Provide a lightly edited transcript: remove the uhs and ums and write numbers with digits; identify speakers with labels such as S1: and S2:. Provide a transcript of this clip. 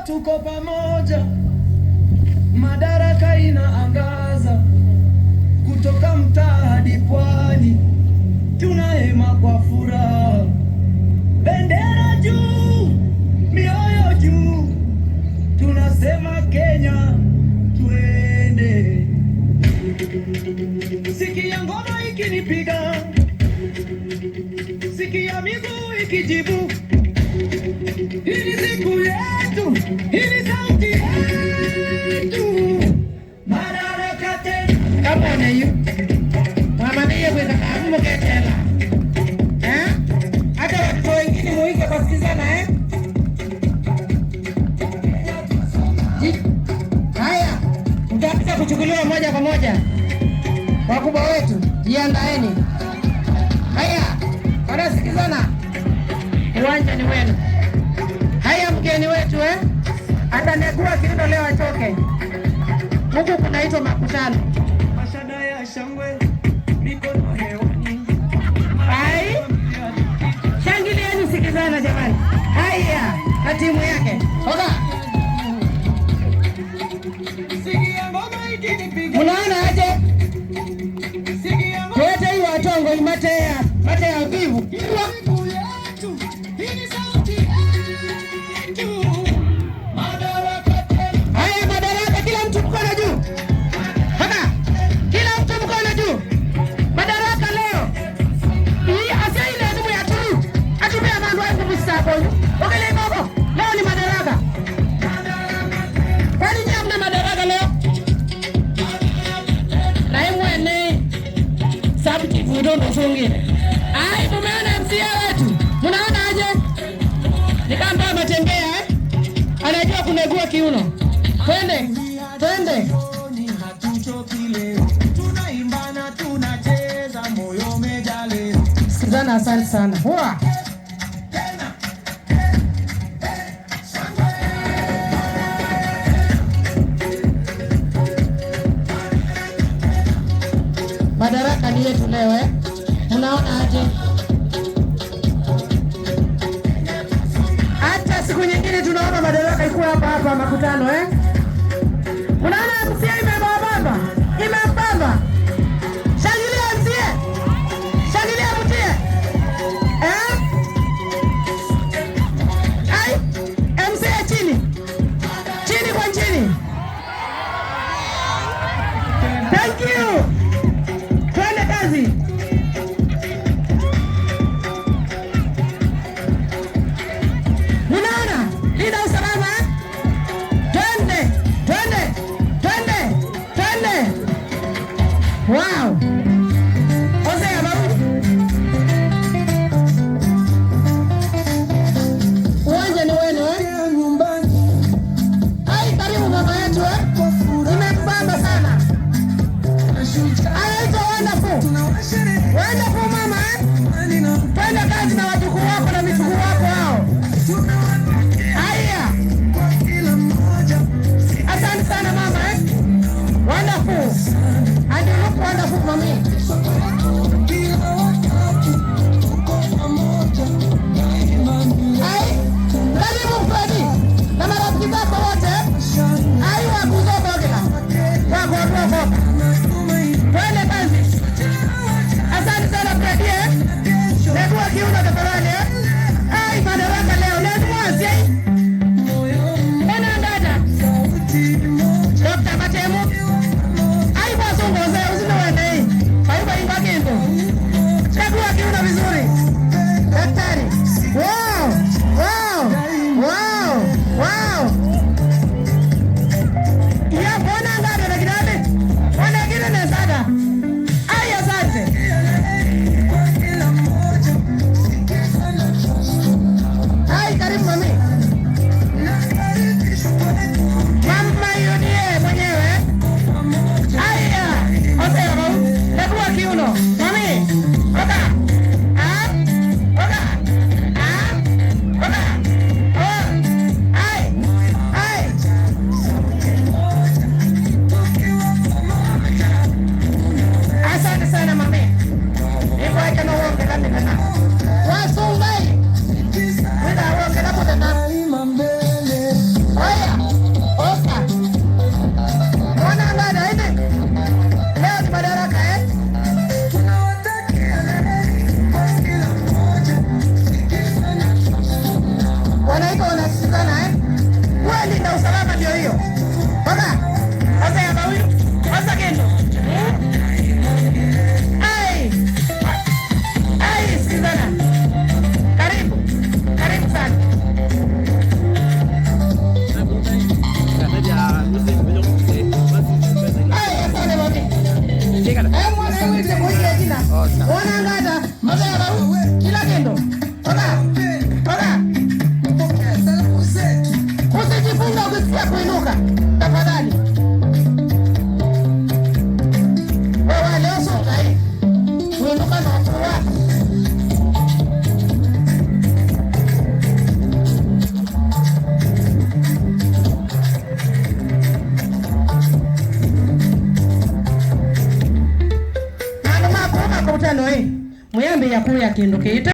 S1: tuko pamoja, Madaraka inaangaza, kutoka mtaa hadi pwani, tunahema kwa furaha, bendera juu, mioyo juu, tunasema Kenya twende. Sikia ngoma ikinipiga, sikia miguu ikijibu, hii ni siku yetu, hii ni sauti yetu. Madaraka tena.
S2: Come on, you. Mama niye kwenda kamu ketela. Hata watu wengine muige kusikizana Haya, mtapita kuchukuliwa moja kwa moja. Wakubwa wetu, jiandaeni. Haya, wanasikizana. Uwanja ni wenu. Haya, mgeni wetu atanegua kiuno leo achoke. Huku kunaitwa makutano.
S1: Mashada ya shangwe, mikono hewani.
S2: Hai, shangilieni, sikizana jamani. Haya, na timu yake. Oga.
S1: Sikia ngoma ikinipiga.
S2: Unaona aje?
S1: Sikia ngoma.
S2: Tuwete hiyo atongo imate ya vivu. Haya, Madaraka, kila mtu mkono juu. Haka, kila mtu mkono juu. Madaraka leo. Hii asa ile ndugu ya turu. Atupea mambo ya kumstaafu. Okele baba. Leo ni Madaraka. Kwani nyamna Madaraka leo? Na imwene sabti vudondo fungine. Ai, tumeona MCA wetu. Mnaona aje? Nikamba ametembea anajua kunegua kiuno. Twende.
S1: Tunaimbana, tunacheza, moyo umejale.
S2: Sikizana, asante sana. Huwa. Madaraka ni yetu leo Unaona aje? Hata siku nyingine tunaona Madaraka ikuwa hapa makutano Unaona MCA imebamba. Shangilia MCA. Shangilia mtie. Ai, MCA chini. Chini kwa chini. Thank you. Twende kazi. Unaona? Linda usalama Twende. Wow. Ozea babu. Uwanja ni wenu Ai, karibu mama yetu Imepamba sana. Anaitwa Wonderful. Wonderful mama Twende kazi na wajukuu wako na mitukuu wako hao. Haya. Asante sana mama Wonderful. And you look wonderful, mommy. Ai, karibu Fredi. Na marafiki zako wote. Ai, wakuzoba kila. Wako. Twende kazi. Asante sana Fredi Negua kiuno tafadhali Ai, Madaraka leo. Ona ngata mazara kila kendo. Oka. Usijifunga ukisikia kuinuka. Tafadhali. Wewe leo songa hii. Kuinuka na watu wako. Muyambe yakuya kindu kiita